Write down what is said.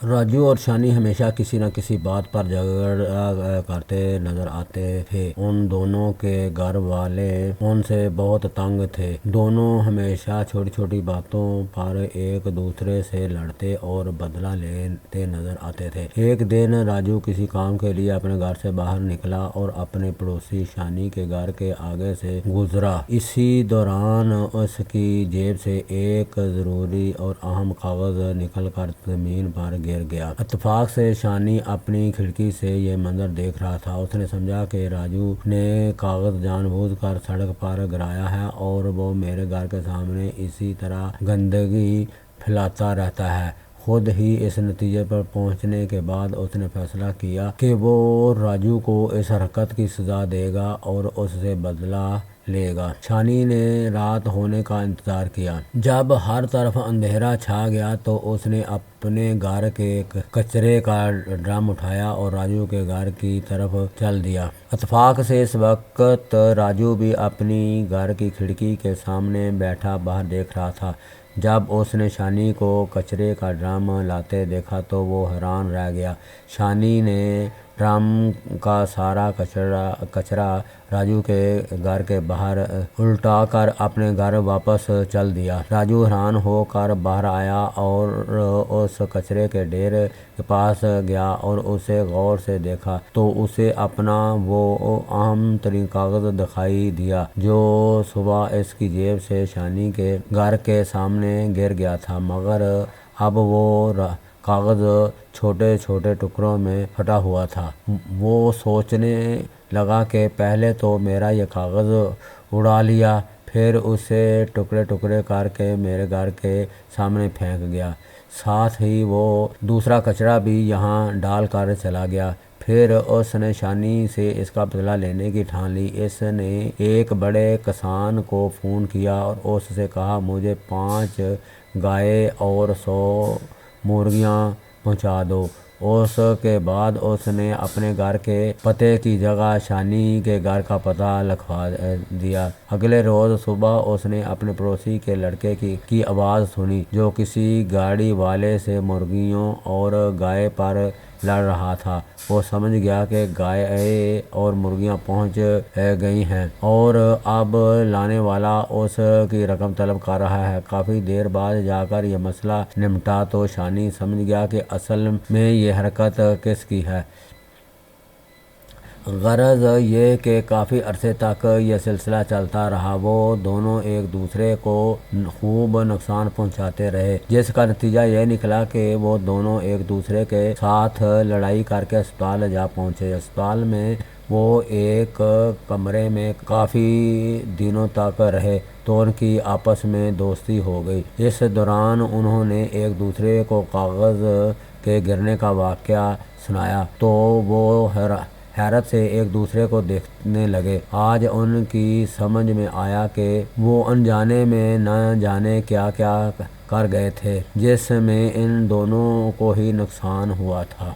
راجو اور شانی ہمیشہ کسی نہ کسی بات پر جھگڑا کرتے نظر آتے تھے۔ ان دونوں کے گھر والے ان سے بہت تنگ تھے۔ دونوں ہمیشہ چھوٹی چھوٹی باتوں پر ایک دوسرے سے لڑتے اور بدلہ لیتے نظر آتے تھے۔ ایک دن راجو کسی کام کے لیے اپنے گھر سے باہر نکلا اور اپنے پڑوسی شانی کے گھر کے آگے سے گزرا۔ اسی دوران اس کی جیب سے ایک ضروری اور اہم کاغذ نکل کر زمین پر گر گیا۔ اتفاق سے شانی اپنی کھڑکی سے یہ منظر دیکھ رہا تھا۔ اس نے سمجھا کہ راجو نے کاغذ جان بوجھ کر سڑک پر گرایا ہے اور وہ میرے گھر کے سامنے اسی طرح گندگی پھیلاتا رہتا ہے۔ خود ہی اس نتیجے پر پہنچنے کے بعد اس نے فیصلہ کیا کہ وہ راجو کو اس حرکت کی سزا دے گا اور اس سے بدلہ لے گا۔ شانی نے رات ہونے کا انتظار کیا۔ جب ہر طرف اندھیرا چھا گیا تو اس نے اپنے گھر کے کچرے کا ڈرم اٹھایا اور راجو کے گھر کی طرف چل دیا۔ اتفاق سے اس وقت راجو بھی اپنی گھر کی کھڑکی کے سامنے بیٹھا باہر دیکھ رہا تھا۔ جب اس نے شانی کو کچرے کا ڈرم لاتے دیکھا تو وہ حیران رہ گیا۔ شانی نے ڈرم کا سارا کچرا راجو کے گھر کے باہر الٹا کر اپنے گھر واپس چل دیا۔ راجو حیران ہو کر باہر آیا اور اس کچرے کے ڈھیر کے پاس گیا اور اسے غور سے دیکھا تو اسے اپنا وہ اہم ترین کاغذ دکھائی دیا جو صبح اس کی جیب سے شانی کے گھر کے سامنے گر گیا تھا، مگر اب وہ کاغذ چھوٹے چھوٹے ٹکڑوں میں پھٹا ہوا تھا۔ وہ سوچنے لگا کہ پہلے تو میرا یہ کاغذ اڑا لیا، پھر اسے ٹکڑے ٹکڑے کر کے میرے گھر کے سامنے پھینک گیا، ساتھ ہی وہ دوسرا کچرا بھی یہاں ڈال کر چلا گیا۔ پھر اس نے شانی سے اس کا بدلہ لینے کی ٹھان لی۔ اس نے ایک بڑے کسان کو فون کیا اور اس سے کہا مجھے 5 گائے اور 100 مرغیاں پہنچا دو۔ اس کے بعد اس نے اپنے گھر کے پتے کی جگہ شانی کے گھر کا پتہ لکھوا دیا۔ اگلے روز صبح اس نے اپنے پڑوسی کے لڑکے کی آواز سنی جو کسی گاڑی والے سے مرغیوں اور گائے پر لڑ رہا تھا۔ وہ سمجھ گیا کہ گائے اور مرغیاں پہنچ گئی ہیں اور اب لانے والا اس کی رقم طلب کر رہا ہے۔ کافی دیر بعد جا کر یہ مسئلہ نمٹا تو شانی سمجھ گیا کہ اصل میں یہ حرکت کس کی ہے۔ غرض یہ کہ کافی عرصے تک یہ سلسلہ چلتا رہا۔ وہ دونوں ایک دوسرے کو خوب نقصان پہنچاتے رہے، جس کا نتیجہ یہ نکلا کہ وہ دونوں ایک دوسرے کے ساتھ لڑائی کر کے اسپتال جا پہنچے۔ اسپتال میں وہ ایک کمرے میں کافی دنوں تک رہے تو ان کی آپس میں دوستی ہو گئی۔ اس دوران انہوں نے ایک دوسرے کو کاغذ کے گرنے کا واقعہ سنایا تو وہ حیرت سے ایک دوسرے کو دیکھنے لگے۔ آج ان کی سمجھ میں آیا کہ وہ انجانے میں نہ جانے کیا کیا کر گئے تھے جس میں ان دونوں کو ہی نقصان ہوا تھا۔